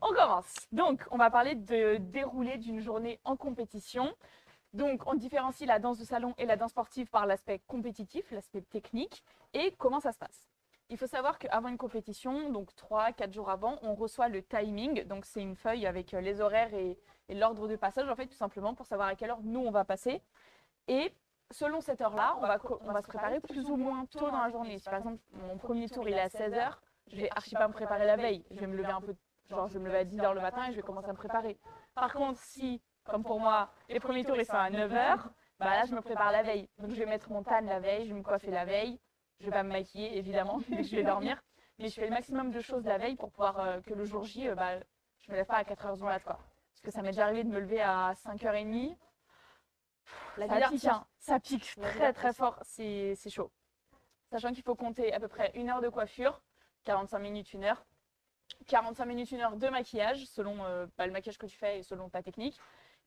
On commence. Donc, on va parler de déroulé d'une journée en compétition. Donc, on différencie la danse de salon et la danse sportive par l'aspect compétitif, l'aspect technique, et comment ça se passe. Il faut savoir qu'avant une compétition, donc 3-4 jours avant, on reçoit le timing. Donc, c'est une feuille avec les horaires et l'ordre de passage, en fait, tout simplement pour savoir à quelle heure nous, on va passer. Et selon cette heure-là, on va se préparer plus ou moins tôt dans la journée. Si par exemple, mon premier tour, il est à 16 heures, je vais archi pas me préparer la veille. Je vais me lever un peu, genre je vais me lever à 10 heures le matin et je vais commencer à me préparer. Par contre, si, comme pour moi, les premiers tours, ils sont à 9 heures, bah là, je me prépare la veille. Donc, je vais mettre mon tan la veille, je vais me coiffer la veille. Je vais pas me maquiller, évidemment, dès que je vais dormir. Mais je fais le maximum de choses la veille pour pouvoir que le jour J, je me lève pas à 4 heures du mat, quoi. Parce que ça m'est déjà arrivé de me lever à 5h30. Ça pique, hein. Ça pique très très fort, c'est chaud. Sachant qu'il faut compter à peu près 1 heure de coiffure, 45 minutes, 1 heure. 45 minutes, 1 heure de maquillage, selon le maquillage que tu fais et selon ta technique.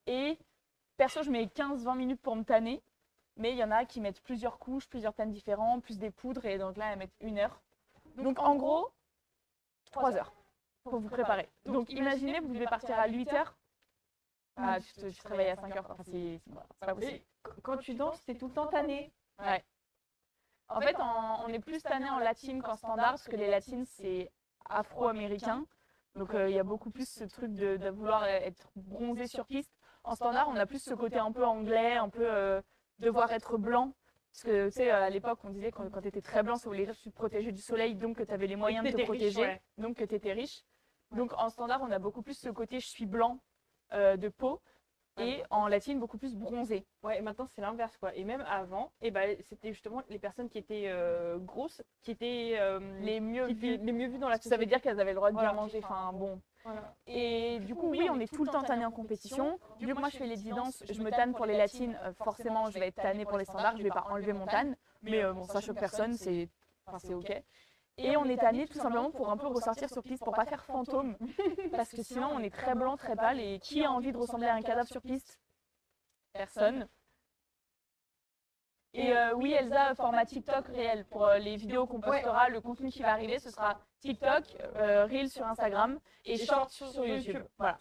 Et perso, je mets 15-20 minutes pour me tanner. Mais il y en a qui mettent plusieurs couches, plusieurs tannes différents, plus des poudres. Et donc là, elles mettent 1 heure. Donc en gros, 3 heures pour vous préparer. Donc imaginez, vous devez partir à 8 heures. Ah, tu te réveilles à 5 heures. Enfin, c'est pas possible. Quand tu danses, t'es tout le temps tanné. Ouais. En fait, on est plus tanné en latine qu'en standard, parce que les latines, c'est afro-américain. Donc il y a beaucoup plus ce truc de vouloir être bronzé sur piste. En standard, on a plus ce côté un peu anglais, un peu devoir être blanc. Parce que tu sais, à l'époque, on disait que quand tu étais très blanc, ça voulait dire que tu te protégeais du soleil, donc que tu avais les moyens de te protéger, riche, ouais. Donc que tu étais riche. Donc en standard, on a beaucoup plus ce côté je suis blanc de peau. Et en latine, beaucoup plus bronzé. Ouais, et maintenant c'est l'inverse, quoi. Et même avant, c'était justement les personnes qui étaient grosses, qui étaient les mieux vues dans la société. Ça veut dire qu'elles avaient le droit de bien manger. Enfin, bon. Voilà. Et du coup, oui, on est tout le temps tanné en compétition. Vu que moi, je fais les 10 danses, je me tanne pour les latines. Forcément, je vais être tannée pour les standards. Je ne vais pas enlever mon tan. Mais bon, ça choque personne, c'est OK. Et on est tanné tout simplement pour un peu ressortir sur piste, pour pas faire fantôme. Parce que sinon, on est très blanc, très pâle. Et qui a envie de ressembler à un cadavre sur piste? Personne. Et oui, Elsa, format TikTok réel. Pour les vidéos qu'on postera, le contenu qui va arriver, ce sera TikTok, Reel sur Instagram et Short sur YouTube. Voilà.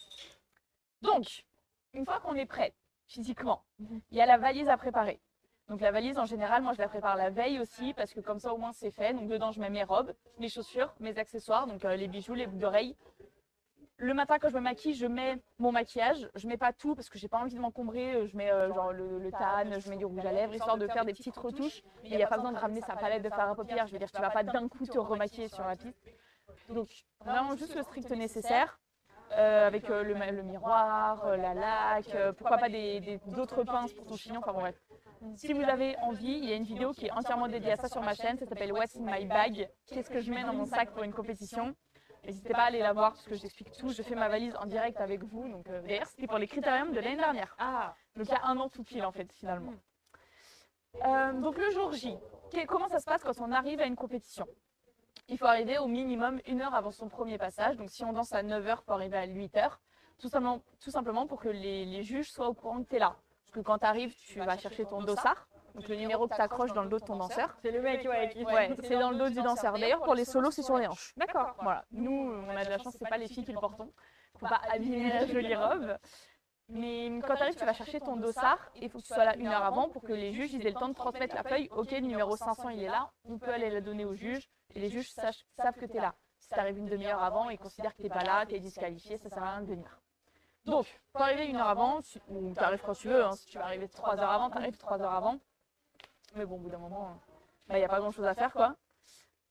Donc, une fois qu'on est prêt, physiquement, il y a la valise à préparer. Donc la valise, en général, moi je la prépare la veille aussi, parce que comme ça au moins c'est fait. Donc dedans, je mets mes robes, mes chaussures, mes accessoires, donc les bijoux, les boucles d'oreilles. Le matin, quand je me maquille, je mets mon maquillage. Je mets pas tout parce que j'ai pas envie de m'encombrer. Je mets genre le tan, je mets du rouge à lèvres, histoire de faire des petites retouches. Mais il n'y a pas besoin de ramener sa palette de fard à paupières. Je veux dire, tu vas pas d'un coup te remaquiller sur la piste. Donc vraiment juste le strict nécessaire. Avec le miroir, la laque, pourquoi pas d'autres pinces pour ton chignon, enfin bon bref. Si vous avez envie, il y a une vidéo qui est entièrement dédiée à ça sur ma chaîne, ça s'appelle What's in my bag, qu'est-ce que je mets dans mon sac pour une compétition. N'hésitez pas à aller la voir parce que j'explique tout, je fais ma valise en direct avec vous. Donc d'ailleurs c'était pour les critériums de l'année dernière. Ah, donc il y a un an tout pile en fait finalement. Donc le jour J, comment ça se passe quand on arrive à une compétition? Il faut arriver au minimum 1 heure avant son premier passage. Donc si on danse à 9 heures, il faut arriver à 8 heures. Tout simplement pour que les juges soient au courant que tu es là. Parce que quand tu arrives, tu vas chercher ton dossard. Donc le numéro que tu accroches dans le dos de ton danseur. C'est le mec, ouais, c'est dans le dos du danseur. D'ailleurs, pour les solos, c'est sur les hanches. D'accord. Voilà. Nous, on a de la chance, c'est pas les filles qui le portons. Faut pas abîmer la jolie robe. Mais quand tu arrives, tu vas chercher ton dossard et il faut que tu sois là 1 heure avant pour que les juges aient le temps de transmettre la feuille. Ok, numéro 500, il est là. On peut aller la donner aux juges et les juges savent que tu es là. Si tu arrives une demi-heure avant, ils considèrent que tu n'es pas là, tu es disqualifié, ça sert à rien de venir. Donc, pour arriver 1 heure avant, ou tu arrives quand tu veux, hein, si tu veux arriver 3 heures avant, tu arrives 3 heures avant. Mais bon, au bout d'un moment, il n'y a pas grand-chose à faire, quoi.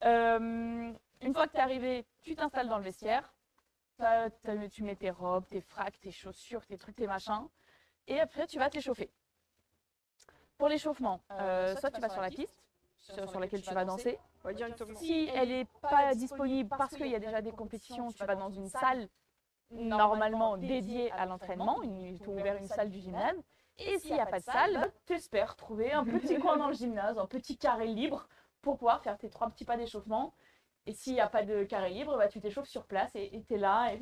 Une fois que tu es arrivé, tu t'installes dans le vestiaire. Tu mets tes robes, tes fracs, tes chaussures, tes trucs, tes machins. Et après, tu vas t'échauffer. Pour l'échauffement, soit tu vas sur la piste, sur laquelle tu vas danser. Si elle n'est pas disponible parce qu'il y a déjà des compétitions, tu vas dans une salle normalement dédiée à l'entraînement. Ils t'ont ouvert une salle du gymnase. Et s'il n'y a pas de salle, tu espères trouver un petit coin dans le gymnase, un petit carré libre pour pouvoir faire tes 3 petits pas d'échauffement. Et s'il n'y a pas de carré libre, bah, tu t'échauffes sur place et tu es là. Et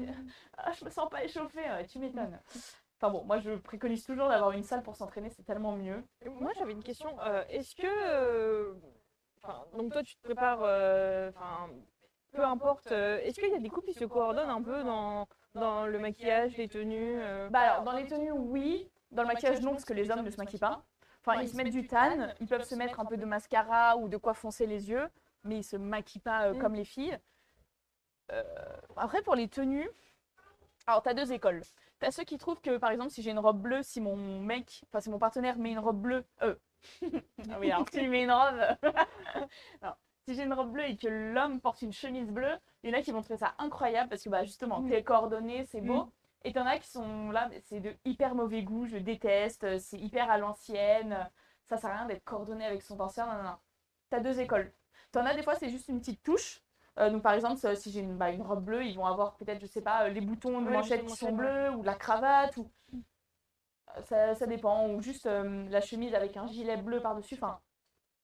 ah, je me sens pas échauffée, tu m'étonnes. Enfin bon, moi je préconise toujours d'avoir une salle pour s'entraîner, c'est tellement mieux. Moi j'avais une question, est-ce que... donc toi tu te prépares, peu importe, est-ce qu'il y a des couples qui se coordonnent un peu dans Dans le maquillage, les tenues. Bah alors, dans les tenues, oui. Dans le maquillage, non, parce que les hommes ne se maquillent pas. Enfin, ils se mettent du tan, ils peuvent se mettre un peu de mascara ou de quoi foncer les yeux, mais ils se maquillent pas comme les filles. Après, pour les tenues, alors t'as deux écoles. T'as ceux qui trouvent que, par exemple, si j'ai une robe bleue, si mon mec, enfin si mon partenaire met une robe bleue, ah oui, alors tu mets une robe. Alors, si j'ai une robe bleue et que l'homme porte une chemise bleue, il y en a qui vont trouver ça incroyable parce que bah justement, t'es coordonné, c'est beau. Et t'en as qui sont là, c'est de hyper mauvais goût, je déteste, c'est hyper à l'ancienne, ça sert à rien d'être coordonné avec son danseur, non, non, non. T'as deux écoles. T'en as des fois, c'est juste une petite touche. Donc par exemple, si j'ai une robe bleue, ils vont avoir peut-être, je sais pas, les boutons de manchette qui sont bleus, ou la cravate, ou ça dépend, ou juste la chemise avec un gilet bleu par-dessus. Enfin,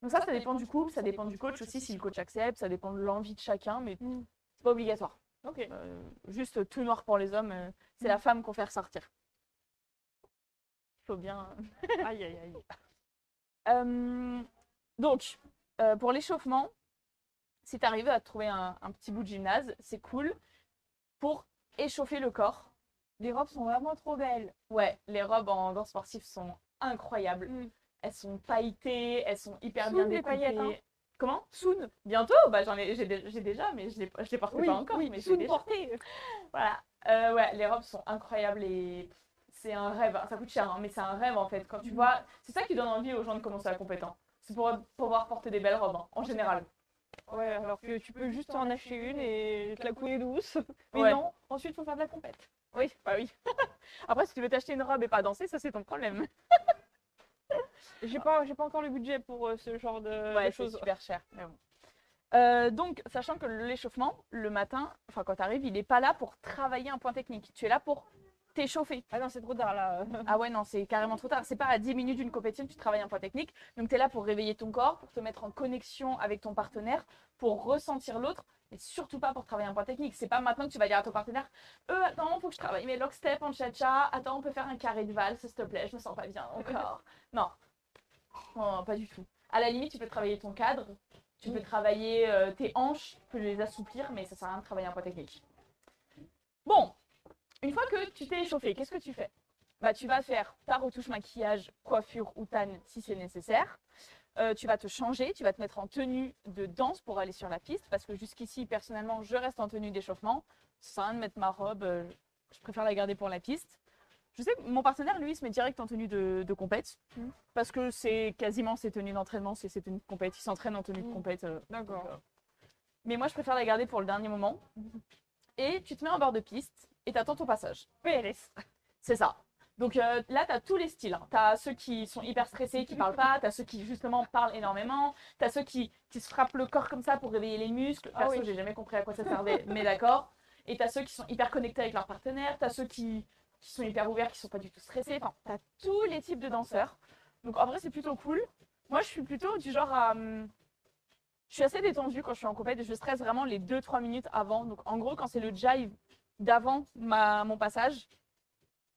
donc ça dépend du couple, ça dépend du coach aussi, si le coach accepte, ça dépend de l'envie de chacun, mais c'est pas obligatoire. Ok. Juste tout noir pour les hommes, c'est la femme qu'on fait ressortir. Il faut bien. Aïe, aïe, aïe. Donc, pour l'échauffement, si tu arrives à trouver un petit bout de gymnase, c'est cool pour échauffer le corps. Les robes sont vraiment trop belles. Ouais, les robes en danse sportive sont incroyables. Elles sont pailletées, elles sont hyper Soon, bien les découpées. paillettes, hein. Comment? Soon. Bientôt, bah, j'ai déjà, mais je les porte pas encore. Oui, mais soon déjà. portée. Voilà. Ouais, les robes sont incroyables et c'est un rêve. Ça coûte cher, hein, mais c'est un rêve en fait. Quand tu vois, c'est ça qui donne envie aux gens de commencer à compétent. C'est pour pouvoir porter des belles robes, hein, en général. Ouais, alors que tu peux juste en acheter une et te la couler douce. Mais Ouais. non, ensuite, il faut faire de la compète. Oui, bah oui. Après, si tu veux t'acheter une robe et pas danser, ça c'est ton problème. J'ai pas encore le budget pour ce genre de Ouais, c'est choses. super cher. Mais bon. Donc, sachant que l'échauffement, le matin, enfin quand tu arrives, il n'est pas là pour travailler un point technique. Tu es là pour t'échauffer. Ah non, c'est trop tard là. Ah ouais, non, c'est carrément trop tard. C'est pas à 10 minutes d'une compétition que tu travailles un point technique. Donc, tu es là pour réveiller ton corps, pour te mettre en connexion avec ton partenaire, pour ressentir l'autre, mais surtout pas pour travailler un point technique. C'est pas maintenant que tu vas dire à ton partenaire attends, faut que je travaille mes lockstep en cha-cha. Attends, on peut faire un carré de valse, s'il te plaît, je me sens pas bien encore. Non. Non, pas du tout. À la limite, tu peux travailler ton cadre, tu peux travailler tes hanches, tu peux les assouplir, mais ça sert à rien de travailler un point technique. Bon, une fois que tu t'es échauffé, qu'est-ce que tu fais? Bah, tu vas faire ta retouche maquillage, coiffure ou tan si c'est nécessaire. Tu vas te changer, tu vas te mettre en tenue de danse pour aller sur la piste, parce que jusqu'ici, personnellement, je reste en tenue d'échauffement. Ça sert à rien de mettre ma robe, je préfère la garder pour la piste. Je sais que mon partenaire, lui, il se met direct en tenue de compète, parce que c'est quasiment ses tenues d'entraînement, c'est ses tenues de compète. Il s'entraîne en tenue de compète. D'accord. Mais moi, je préfère la garder pour le dernier moment. Et tu te mets en bord de piste et tu attends ton passage. PLS. C'est ça. Donc là, tu as tous les styles. Tu as ceux qui sont hyper stressés, qui parlent pas. Tu as ceux qui, justement, parlent énormément. Tu as ceux qui se frappent le corps comme ça pour réveiller les muscles. Perso, j'ai jamais compris à quoi ça servait, mais d'accord. Et tu as ceux qui sont hyper connectés avec leur partenaire. Tu as ceux qui sont hyper ouverts, qui sont pas du tout stressés. Enfin, tu as tous les types de danseurs. Donc en vrai, c'est plutôt cool. Moi, je suis plutôt du genre à... je suis assez détendue quand je suis en compète et je stresse vraiment les 2-3 minutes avant. Donc en gros, quand c'est le jive d'avant mon passage,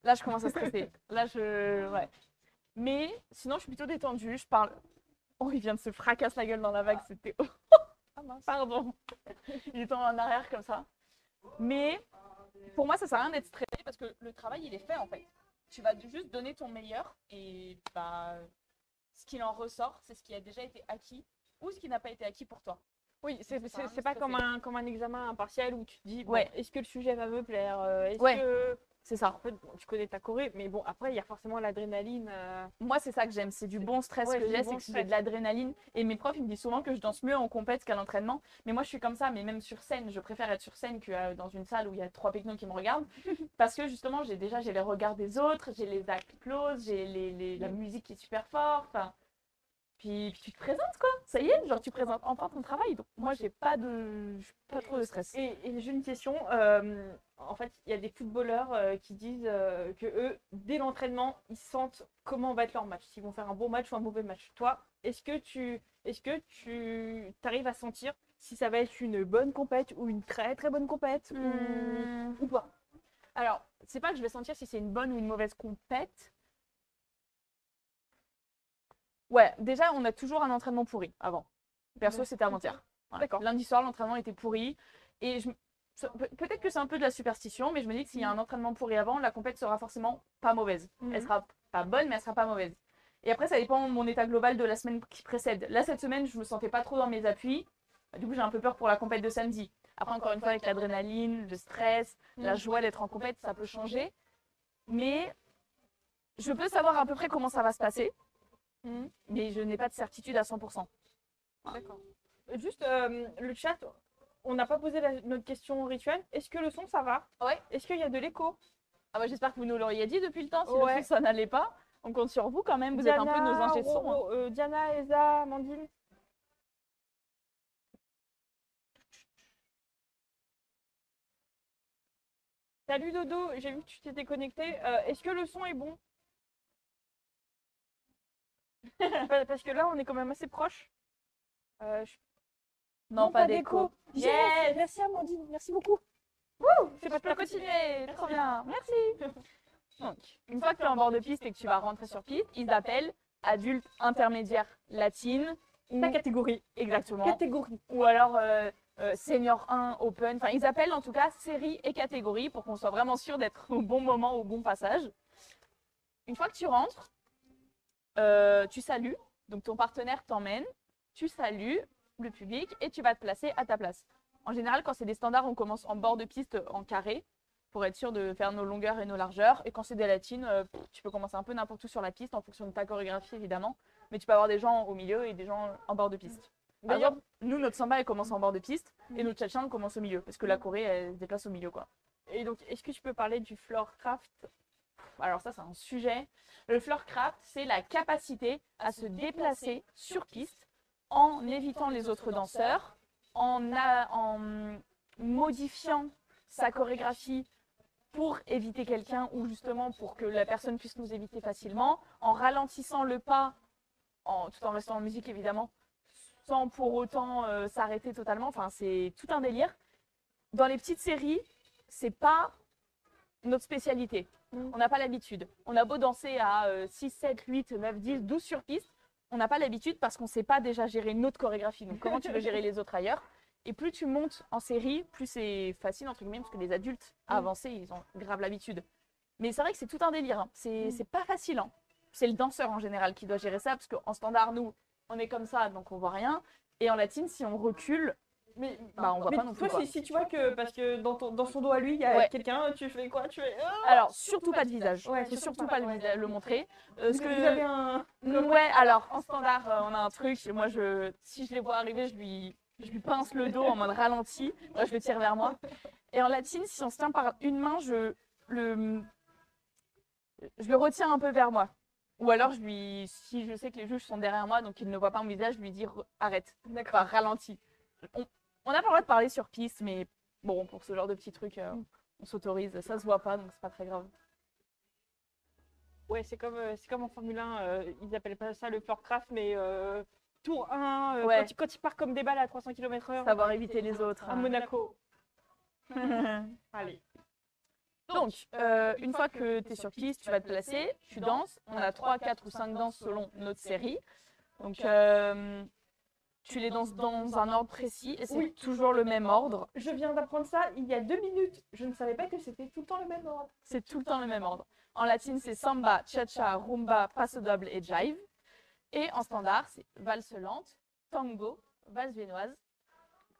là, je commence à stresser. Là, ouais. Mais sinon, je suis plutôt détendue. Je parle... Oh, il vient de se fracasser la gueule dans la vague. C'était... Ah mince, pardon. Il est en arrière comme ça. Mais pour moi, ça sert à rien d'être stressé parce que le travail, il est fait en fait. Tu vas juste donner ton meilleur et bah, ce qu'il en ressort, c'est ce qui a déjà été acquis ou ce qui n'a pas été acquis pour toi. Oui, c'est pas comme un examen, un partiel où tu te dis, bon, Ouais. est-ce que le sujet va me plaire? Est-ce Ouais. que... C'est ça. En fait, bon, tu connais ta choré, mais bon, après, il y a forcément l'adrénaline. Moi, c'est ça que j'aime. C'est du bon stress Ouais, que c'est j'ai, du bon c'est que j'ai de l'adrénaline. Et mes profs, ils me disent souvent que je danse mieux en compète qu'à l'entraînement. Mais moi, je suis comme ça. Mais même sur scène, je préfère être sur scène que dans une salle où il y a 3 pecnos qui me regardent. Parce que justement, j'ai les regards des autres, j'ai les applauses, j'ai la musique qui est super forte. Enfin, puis tu te présentes, quoi. Ça y est, genre tu présentes enfin ton travail. Donc moi, j'ai pas trop de stress. Et j'ai une question. En fait, il y a des footballeurs qui disent que eux, dès l'entraînement, ils sentent comment va être leur match, s'ils vont faire un bon match ou un mauvais match. Toi, est-ce que tu arrives à sentir si ça va être une bonne compète ou une très très bonne compète ou pas? Alors, c'est pas que je vais sentir si c'est une bonne ou une mauvaise compète. Ouais, déjà, on a toujours un entraînement pourri avant. Perso, c'était avant-hier. Voilà. D'accord. Lundi soir, l'entraînement était pourri. Et peut-être que c'est un peu de la superstition, mais je me dis que s'il y a un entraînement pourri avant, la compète sera forcément pas mauvaise. Elle sera pas bonne, mais elle sera pas mauvaise. Et après, ça dépend de mon état global de la semaine qui précède. Là, cette semaine, je me sentais pas trop dans mes appuis. Du coup, j'ai un peu peur pour la compète de samedi. Après, encore une fois, avec l'adrénaline, le stress, la joie d'être en compète, ça peut changer. Mais je peux savoir à peu près comment ça va se passer. Mais je n'ai pas de certitude à 100%. D'accord. Juste, le chat, on n'a pas posé notre question rituelle. Est-ce que le son, ça va? Ouais. Est-ce qu'il y a de l'écho? Ah bah, j'espère que vous nous l'auriez dit depuis le temps. Si Ouais. le son, ça n'allait pas, on compte sur vous quand même. Vous êtes un peu nos ingé de son. Roro, Diana, Eza, Amandine. Salut Dodo, j'ai vu que tu t'étais connecté. Est-ce que le son est bon? Parce que là, on est quand même assez proche. Non, pas d'écho. Yes! Merci Amandine, merci beaucoup. Tu peux continuer. Trop bien. Merci. Donc, une fois que tu es en bord de piste et que tu vas rentrer sur piste, ils appellent adulte intermédiaire latine. Ta catégorie. Exactement. Catégorie. Ou alors senior 1 open. Enfin, ils appellent en tout cas série et catégorie pour qu'on soit vraiment sûr d'être au bon moment, au bon passage. Une fois que tu rentres, tu salues. Donc, ton partenaire t'emmène. Tu salues le public et tu vas te placer à ta place. En général, quand c'est des standards, on commence en bord de piste en carré pour être sûr de faire nos longueurs et nos largeurs. Et quand c'est des latines, tu peux commencer un peu n'importe où sur la piste en fonction de ta chorégraphie évidemment. Mais tu peux avoir des gens au milieu et des gens en bord de piste. Par exemple, nous, notre samba, elle commence en bord de piste et notre cha-cha, commence au milieu parce que la choré, elle se déplace au milieu, quoi. Et donc, est-ce que tu peux parler du floorcraft? Alors ça, c'est un sujet. Le floorcraft, c'est la capacité à se déplacer sur piste en évitant les autres danseurs, en modifiant sa chorégraphie pour éviter quelqu'un ou justement pour que la personne puisse nous éviter facilement, en ralentissant le pas, tout en restant en musique évidemment, sans pour autant s'arrêter totalement. Enfin, c'est tout un délire. Dans les petites séries, c'est pas notre spécialité. On n'a pas l'habitude. On a beau danser à 6, 7, 8, 9, 10, 12 sur piste, on n'a pas l'habitude parce qu'on ne sait pas déjà gérer notre chorégraphie. Donc comment tu veux gérer les autres ailleurs? Et plus tu montes en série, plus c'est facile, entre guillemets, parce que les adultes avancés, ils ont grave l'habitude. Mais c'est vrai que c'est tout un délire. Hein. C'est pas facile. Hein. C'est le danseur en général qui doit gérer ça, parce qu'en standard, nous, on est comme ça, donc on voit rien. Et en latine, si on recule, on voit pas non plus. Toi, si tu vois que, parce que dans son dos à lui, il y a quelqu'un, tu fais quoi? Tu fais... Alors, surtout pas de visage. Ouais, faut surtout pas le montrer. Vous avez un... Ouais, alors, en standard, on a un truc. Moi, si je les vois arriver, je lui pince le dos en mode ralenti. Moi, je le tire vers moi. Et en latine, si on se tient par une main, je le retiens un peu vers moi. Ou alors, si je sais que les juges sont derrière moi, donc ils ne voient pas mon visage, je lui dis arrête. D'accord. Enfin, ralentis. On n'a pas le droit de parler sur piste, mais bon, pour ce genre de petits trucs, on s'autorise. Ça se voit pas, donc c'est pas très grave. Ouais, c'est comme en Formule 1, ils appellent pas ça le floorcraft, mais tour 1, quand il part comme des balles à 300 km/h. Savoir éviter les autres. À Monaco. Allez. Donc, une fois que tu es sur piste, tu vas te placer, tu danses. On a 3, 4 ou 5 danses selon notre série. Donc, tu les danses dans un ordre précis et c'est toujours le même ordre. Je viens d'apprendre ça il y a 2 minutes. Je ne savais pas que c'était tout le temps le même ordre. C'est tout le temps le même ordre. En latine, c'est samba, cha-cha, rumba, paso doble et jive. Et en standard, c'est valse lente, tango, valse viennoise,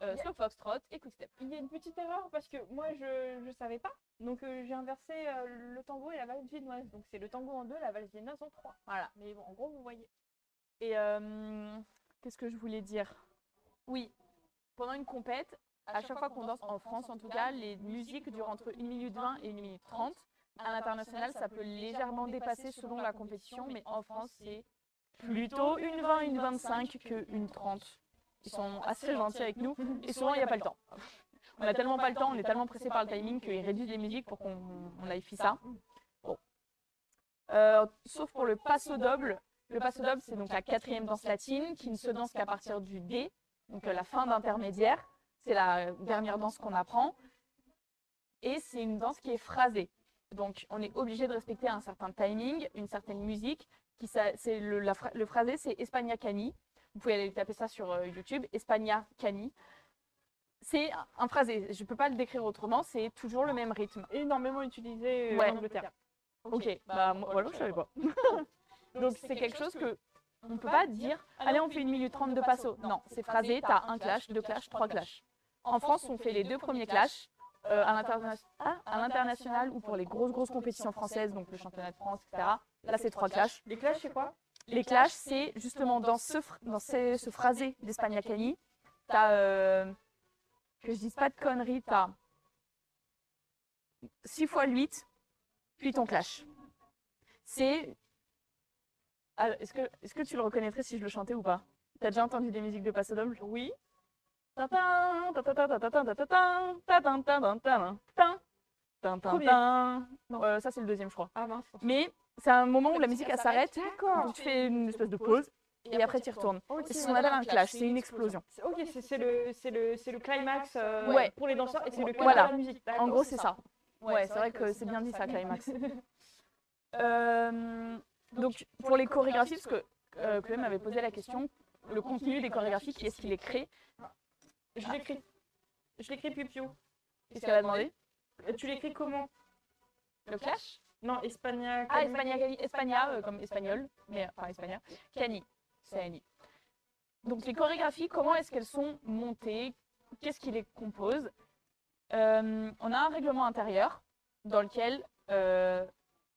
slow foxtrot et quick-step. Il y a une petite erreur parce que moi, je ne savais pas. Donc, j'ai inversé le tango et la valse viennoise. Donc, c'est le tango en 2, la valse viennoise en 3. Voilà. Mais bon, en gros, vous voyez. Et qu'est-ce que je voulais dire? Oui, pendant une compète, à chaque fois qu'on danse en France, en tout cas, les musiques durent entre 1 minute 20 et 1 minute 30. À l'international, ça peut légèrement dépasser selon la compétition, mais en France, c'est plutôt une 20, une 25 qu'une 30. Ils sont assez gentils avec nous et souvent, il n'y a pas le temps. On n'a tellement pas le temps, on est tellement pressé par le timing qu'ils réduisent les musiques pour qu'on aille faire ça. Bon. Sauf pour le passo doble. Le passo doble, c'est donc la 4e danse latine qui ne se danse qu'à partir du D, donc la fin d'intermédiaire. C'est la dernière danse qu'on apprend. Et c'est une danse qui est phrasée. Donc, on est obligé de respecter un certain timing, une certaine musique. Le phrasé, c'est Espagna Cani. Vous pouvez aller taper ça sur YouTube, Espagna Cani. C'est un phrasé, je peux pas le décrire autrement, c'est toujours le même rythme. Énormément utilisé Ouais. en Angleterre. Ok, bah voilà, je savais pas. Donc c'est quelque chose que on peut pas dire, allez on fait 1 minute 30 de passo. Non, c'est phrasé, tu as un clash, 2 clashs, 3 clashs. En France, on fait les 2 premiers clashs à l'international ou pour les grosses compétitions françaises, donc le championnat de France, etc. Là, c'est 3 clashs. Les clashs, c'est quoi? Les clashs, c'est justement dans ce phrasé d'Espagna Cani, tu as, que je dise pas de conneries, tu as 6 fois 8, puis ton clash. C'est. Est-ce que tu le reconnaîtrais si je le chantais ou pas? T'as déjà entendu des musiques de passo doble? Oui. Ça, c'est le deuxième, je crois. Ah mince. Mais c'est un moment où la musique elle s'arrête, D'accord. donc tu fais une espèce de pause et après tu y retournes. Ok. C'est ce qu'on appelle un clash, c'est une explosion. Ok, c'est le climax Ouais. pour les danseurs et c'est le cœur Voilà. de la musique. En D'accord. gros, c'est ça. Ouais, c'est vrai que c'est bien dit ça, climax. Donc, pour les chorégraphies, parce que Chloé m'avait posé la question, le contenu des chorégraphies, qui est-ce qui les crée? Je l'écris. Je l'écris Piu-Piu. Qu'est-ce qu'elle a demandé? Tu l'écris comment? Le clash? Non, Espagna. Ah, Espagna, comme espagnol, mais enfin Espagna. Cani, c'est Annie. Donc les chorégraphies, comment est-ce qu'elles sont montées? Qu'est-ce qui les compose? On a un règlement intérieur dans lequel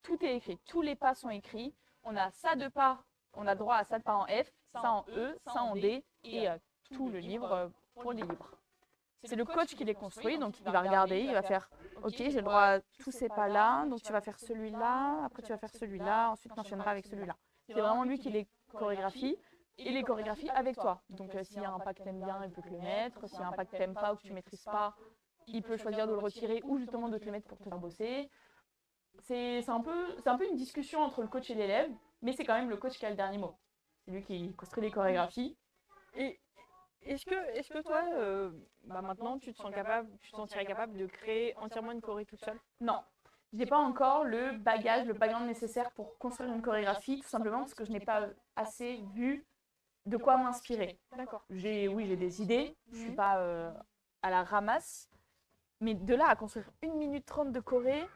tout est écrit, tous les pas sont écrits. On a ça de pas, on a droit à ça de pas en F, ça en E, ça en D et tout le livre pour les livres. C'est le coach qui les construit, donc il va regarder, il va faire ok, j'ai le droit à tous ces pas là, donc tu vas faire celui-là, après tu vas faire celui-là, ensuite tu enchaîneras avec celui-là. C'est vraiment lui qui les chorégraphie et les chorégraphie avec toi. Donc s'il y a un pas que t'aimes bien, il peut te le mettre. S'il y a un pas que t'aimes pas ou que tu maîtrises pas, il peut choisir de le retirer ou justement de te le mettre pour te faire bosser. C'est un peu une discussion entre le coach et l'élève, mais c'est quand même le coach qui a le dernier mot. C'est lui qui construit les chorégraphies. Et est-ce que toi, maintenant, tu te sentirais capable de créer entièrement une choré toute seule? Non, je n'ai pas encore le background nécessaire pour construire une chorégraphie, tout simplement parce que je n'ai pas assez vu de quoi m'inspirer. D'accord. Oui, j'ai des idées, je ne suis pas à la ramasse, mais de là à construire 1 minute 30 de choré,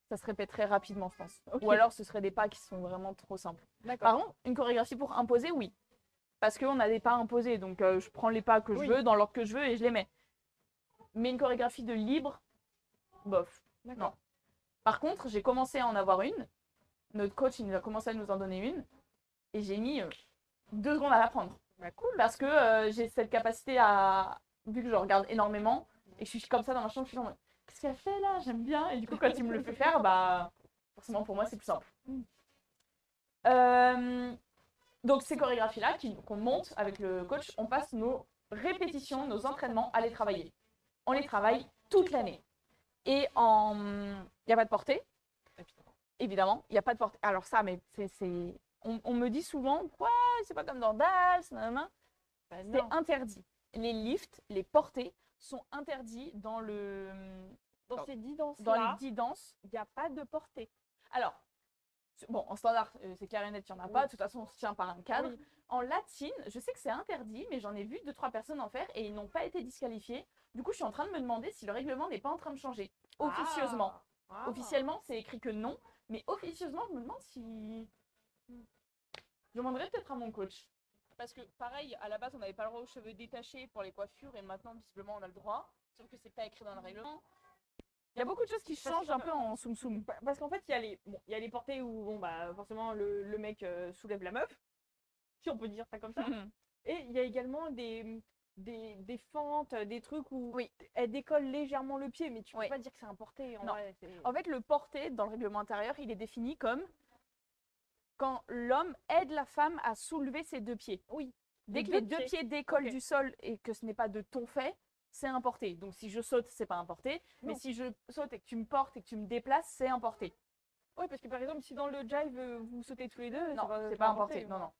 ça se répéterait rapidement, je pense. Ok. Ou alors ce seraient des pas qui sont vraiment trop simples. D'accord. Par contre, une chorégraphie pour imposer, oui. Parce qu'on a des pas imposés, donc je prends les pas que je veux, dans l'ordre que je veux et je les mets. Mais une chorégraphie de libre, bof. Non. Par contre, j'ai commencé à en avoir une. Notre coach, il nous a commencé à nous en donner une. Et j'ai mis 2 secondes à l'apprendre. Bah, cool. Parce que j'ai cette capacité à... Vu que je regarde énormément, et que je suis comme ça dans ma chambre, je suis en mode, qu'est-ce qu'elle fait là? J'aime bien. Et du coup, quand il me le fait faire, bah forcément pour moi, c'est plus simple. Donc ces chorégraphies-là qu'on monte avec le coach, on passe nos répétitions, nos entraînements à les travailler. On les travaille toute l'année. Et il n'y a pas de portée. Évidemment, il n'y a pas de portée. Alors ça, mais on me dit souvent, quoi, c'est pas comme dans DALS, nanana. C'est interdit. Les lifts, les portées sont interdits dans ces 10 danses dans les 10 danses. il n'y a pas de portée. Alors, bon, en standard, c'est clair et net, il n'y en a pas. De toute façon, on se tient par un cadre. Oui. En latine, je sais que c'est interdit, mais j'en ai vu 2-3 personnes en faire et ils n'ont pas été disqualifiés. Du coup, je suis en train de me demander si le règlement n'est pas en train de changer. Officieusement. Officiellement, c'est écrit que non, mais officieusement, je me demande si... Je demanderais peut-être à mon coach. Parce que, pareil, à la base, on n'avait pas le droit aux cheveux détachés pour les coiffures et maintenant, visiblement, on a le droit. Sauf que c'est pas écrit dans le règlement. Il y a beaucoup de choses qui changent un peu en soum-soum. Parce qu'en fait, il y a les portées où forcément le mec soulève la meuf, si on peut dire ça comme ça. Et il y a également des fentes, des trucs où elle décolle légèrement le pied, mais tu peux pas dire que c'est un porté. En fait, le porté dans le règlement intérieur, il est défini comme quand l'homme aide la femme à soulever ses 2 pieds. Oui. Dès que les 2 pieds décollent du sol et que ce n'est pas de ton fait, c'est un porté. Donc si je saute, c'est pas un porté. Mais si je saute et que tu me portes et que tu me déplaces, c'est un porté. Oui, parce que par exemple, si dans le jive, vous sautez tous les deux, non, c'est pas un porté. Non.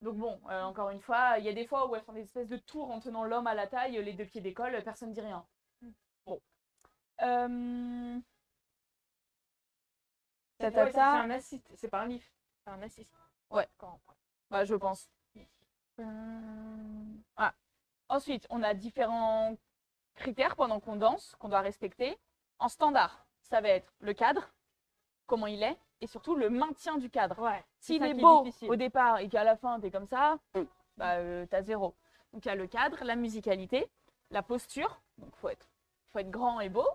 Donc bon, encore une fois, il y a des fois où elles font des espèces de tours en tenant l'homme à la taille, les 2 pieds décollent, personne ne dit rien. Bon. C'est un assist, c'est pas un lift, c'est un assist. Ouais. Bah, je pense. Ensuite, on a différents critères pendant qu'on danse, qu'on doit respecter. En standard, ça va être le cadre, comment il est, et surtout le maintien du cadre. Ouais. S'il ça est qui beau difficile. au départ et qu'à la fin, t'es comme ça, bah, t'as 0. Donc il y a le cadre, la musicalité, la posture, donc faut être grand et beau.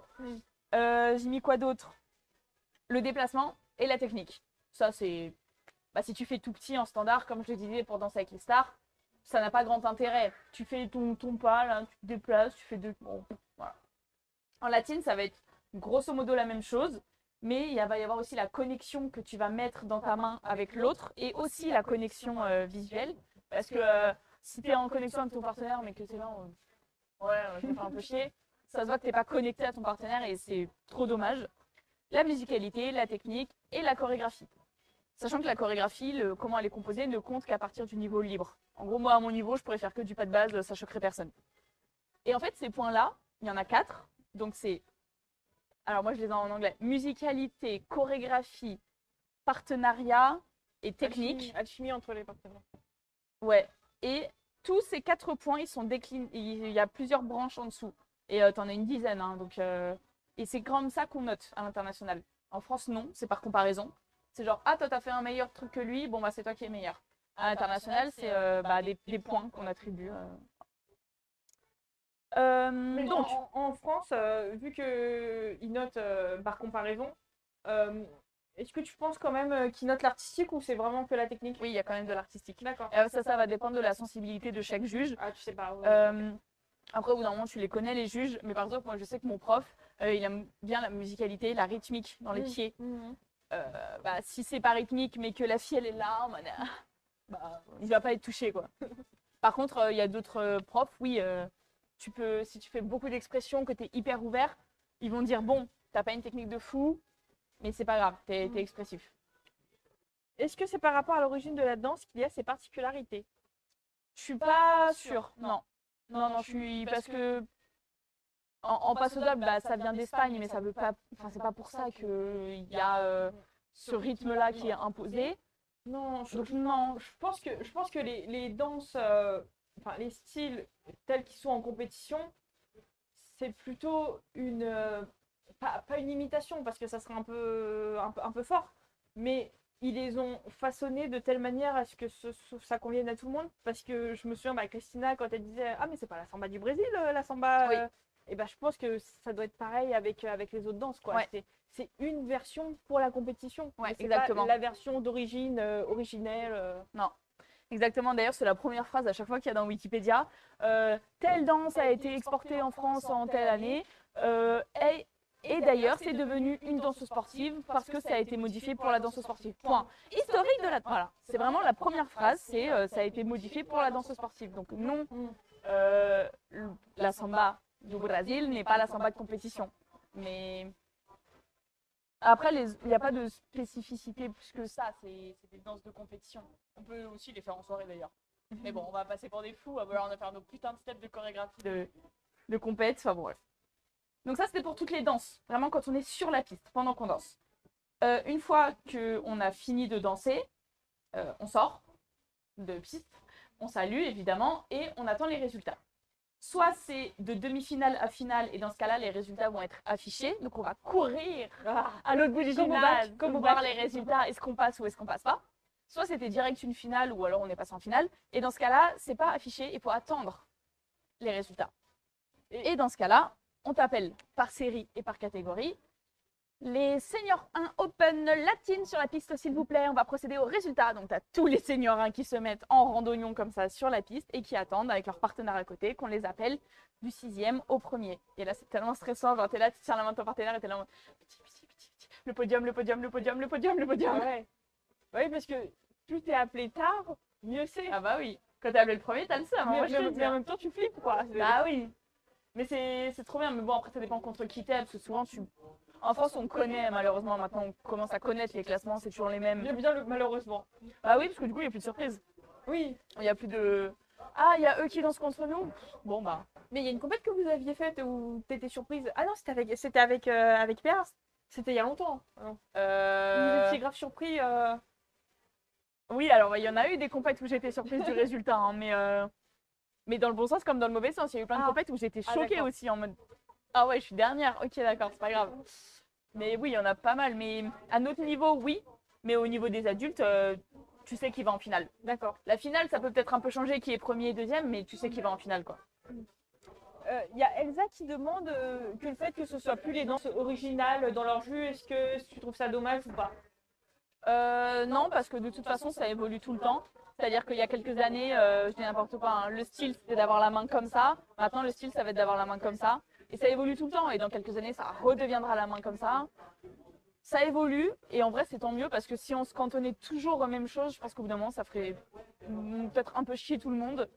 J'ai mis quoi d'autre? Le déplacement et la technique. Ça, c'est... Bah, si tu fais tout petit en standard, comme je le disais pour danser avec les stars, ça n'a pas grand intérêt. Tu fais ton pas, là, tu te déplaces, tu fais deux... Bon, voilà. En latine, ça va être grosso modo la même chose, mais il va y avoir aussi la connexion que tu vas mettre dans ta main avec l'autre et aussi la connexion visuelle. Parce que si tu es en connexion avec ton partenaire, mais que c'est là, je me fais un peu chier, ça se voit que tu n'es pas connecté à ton partenaire et c'est trop dommage. La musicalité, la technique et la chorégraphie. Sachant que la chorégraphie, comment elle est composée, ne compte qu'à partir du niveau libre. En gros, moi, à mon niveau, je pourrais faire que du pas de base, ça choquerait personne. Et en fait, ces points-là, il y en a 4. Donc c'est, alors moi je les ai en anglais, musicalité, chorégraphie, partenariat et technique. Alchimie entre les partenaires. Ouais. Et tous ces 4 points, ils sont déclinés. Il y a plusieurs branches en dessous. Et t'en as une dizaine. Hein, donc, et c'est comme ça qu'on note à l'international. En France, non, c'est par comparaison. C'est genre, ah, toi, t'as fait un meilleur truc que lui, bon, bah, c'est toi qui es meilleur. À l'international, c'est des points qu'on attribue. Mais Donc, en France, vu qu'ils notent par comparaison, est-ce que tu penses quand même qu'ils notent l'artistique ou c'est vraiment que la technique? oui, il y a quand même de l'artistique. D'accord. Ça va dépendre de la sensibilité de chaque juge. Ah, tu sais pas. Après, au bout d'un moment, tu les connais, les juges. Mais par exemple, moi, je sais que mon prof, il aime bien la musicalité, la rythmique dans les pieds. Bah, si c'est pas rythmique, mais que la fille, elle est là, bah, il va pas être touché, quoi. Par contre, il y a d'autres profs, oui, si tu fais beaucoup d'expressions, que tu es hyper ouvert, ils vont dire, bon, t'as pas une technique de fou, mais c'est pas grave, t'es expressif. Est-ce que c'est par rapport à l'origine de la danse qu'il y a ces particularités? Je suis pas sûre, non. Non, je suis... Parce que en passo doble, bah, ça vient d'Espagne, mais ça veut pas... Enfin, c'est pas pour ça qu'il y a ce rythme-là qui est imposé. Non, Donc non. je pense que les danses, enfin les styles tels qu'ils sont en compétition, c'est plutôt une... pas une imitation, parce que ça serait un peu fort, mais ils les ont façonnés de telle manière à ce que ça convienne à tout le monde. Parce que je me souviens, bah, Christina, quand elle disait « Ah, mais c'est pas la samba du Brésil, la samba Oui. Et bah, je pense que ça doit être pareil avec les autres danses, quoi. Ouais. C'est une version pour la compétition. Ouais, c'est exactement. pas la version d'origine originelle. Non. Exactement, d'ailleurs, c'est la première phrase à chaque fois qu'il y a dans Wikipédia. Telle danse a été exportée en France en telle année. Et d'ailleurs, c'est devenu une danse sportive parce que ça a été modifié pour la danse sportive. Point. Historique de la... Voilà, c'est vraiment la première phrase, c'est ça a été modifié pour la danse sportive. Donc non, la samba du Brésil n'est pas la samba de compétition. Mais après, il n'y a pas de spécificité plus que ça, c'est des danses de compétition. On peut aussi les faire en soirée d'ailleurs. Mais bon, on va passer pour des fous, on va faire nos putains de steps de chorégraphie de compète, enfin bon, bref. Donc ça, c'était pour toutes les danses, vraiment quand on est sur la piste, pendant qu'on danse. Une fois qu'on a fini de danser, on sort de piste, on salue évidemment, et on attend les résultats. Soit c'est de demi-finale à finale, et dans ce cas-là, les résultats vont être affichés. Donc on va courir à l'autre bout du gymnase pour voir les résultats, est-ce qu'on passe ou est-ce qu'on passe pas. Soit c'était direct une finale, ou alors on est passé en finale, et dans ce cas-là, c'est pas affiché, il faut attendre les résultats. Et dans ce cas-là, on t'appelle par série et par catégorie. Les seniors 1 Open latine sur la piste, s'il vous plaît. On va procéder aux résultats. Donc, tu as tous les seniors 1 qui se mettent en randonnion comme ça sur la piste et qui attendent avec leur partenaire à côté qu'on les appelle du 6e au 1er. Et là, c'est tellement stressant. Genre, tu es là, tu tiens la main de ton partenaire et tu es là en mode petit. Le podium, le podium, le podium, le podium, le podium. Ah ouais. Oui, parce que plus t'es appelé tard, mieux c'est. Ah bah oui. Quand t'es appelé le premier, t'as le seum. Mais en même temps, tu flippes, quoi. Bah oui. Mais c'est trop bien. Mais bon, après, ça dépend contre qui t'es. Parce que souvent, en France, on connaît, malheureusement, maintenant, on commence à connaître les classements, c'est toujours les mêmes. J'aime bien malheureusement. Bah oui, parce que du coup, il n'y a plus de surprise. Oui. Il n'y a plus de... Ah, il y a eux qui dansent contre nous. Bon, bah. Mais il y a une compète que vous aviez faite où t'étais surprise. Ah non, c'était avec Pierre. C'était il y a longtemps. Vous étiez grave surpris. Oui, alors, il y en a eu des compètes où j'étais surprise du résultat, hein, Mais dans le bon sens comme dans le mauvais sens. Il y a eu plein de compètes où j'étais choquée d'accord. aussi en mode ah ouais, je suis dernière. Ok, d'accord, c'est pas grave. Mais oui, il y en a pas mal. Mais à notre niveau, oui. Mais au niveau des adultes, tu sais qui va en finale. D'accord. La finale, ça peut peut-être un peu changer qui est premier et deuxième, mais tu sais qui va en finale, quoi. Il y a Elsa qui demande que le fait que ce soit plus les danses originales dans leur jus, est-ce que tu trouves ça dommage ou pas? Non, parce que de toute façon, ça évolue tout le temps. C'est-à-dire qu'il y a quelques années, je dis n'importe quoi, hein, le style c'était d'avoir la main comme ça. Maintenant, le style ça va être d'avoir la main comme ça. Et ça évolue tout le temps. Et dans quelques années, ça redeviendra la main comme ça. Ça évolue. Et en vrai, c'est tant mieux parce que si on se cantonnait toujours aux mêmes choses, je pense qu'au bout d'un moment, ça ferait peut-être un peu chier tout le monde.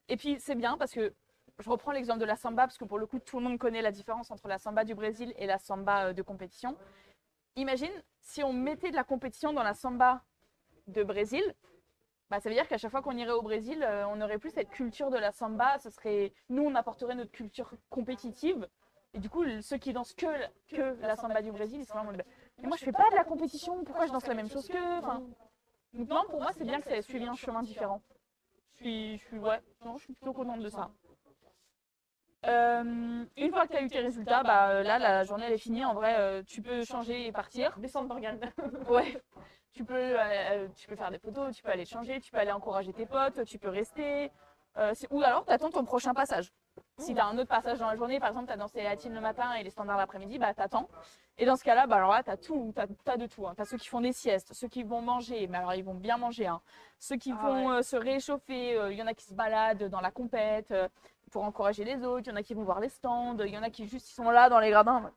Et puis, c'est bien parce que je reprends l'exemple de la samba parce que pour le coup, tout le monde connaît la différence entre la samba du Brésil et la samba de compétition. Imagine si on mettait de la compétition dans la samba de Brésil, bah, ça veut dire qu'à chaque fois qu'on irait au Brésil, on n'aurait plus cette culture de la samba. Ce serait, nous, on apporterait notre culture compétitive. Et du coup, ceux qui dansent que la samba du Brésil, ils sont vraiment. Mais moi, je fais pas de la compétition. Pourquoi je danse la même chose que enfin... Donc non, pour moi, c'est bien que ça ait suivi un chemin différent. Ouais, non, je suis plutôt contente de ça. Une fois que tu as eu tes résultats, bah, là, la journée elle est finie. En vrai, tu peux changer et partir. Descendre Morgane. Ouais. Tu peux faire des photos, tu peux aller te changer, tu peux aller encourager tes potes, tu peux rester. Ou alors, tu attends ton prochain passage. Si tu as un autre passage dans la journée, par exemple, tu as dansé les latines le matin et les standards l'après-midi, bah, tu attends. Et dans ce cas-là, bah, alors là, tu as tout, t'as de tout. Hein. Tu as ceux qui font des siestes, ceux qui vont manger, mais alors ils vont bien manger. Hein. Ceux qui vont se réchauffer, il y en a qui se baladent dans la compète pour encourager les autres, il y en a qui vont voir les stands, il y en a qui juste ils sont là dans les gradins.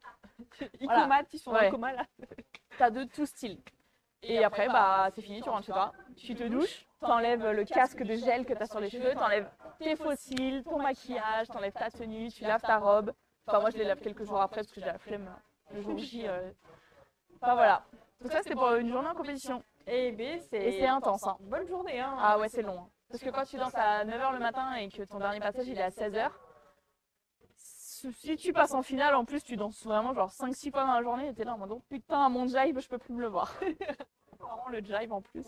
Ils Voilà. comatent, ils sont dans le coma là. Tu as de tout style. Et après, bah, c'est fini, tu rentres chez toi, tu te douches, t'enlèves le casque de gel que tu as sur les cheveux, t'enlèves tes fossiles, ton maquillage, t'enlèves ta tenue, tu laves ta robe. Enfin, moi, je les lave quelques jours après parce que j'ai la flemme le jour J. Enfin, voilà. Donc ça, c'était pour une journée en compétition. Et B, c'est intense. Hein. Bonne journée. Hein. Ah ouais, c'est long. Hein. Parce que quand tu danses à 9h le matin et que ton dernier passage, il est à 16h, si tu passes en finale, en plus, tu danses vraiment genre 5-6 fois dans la journée, et t'es là en mode oh, putain, mon jive, je peux plus me le voir. Vraiment le jive en plus.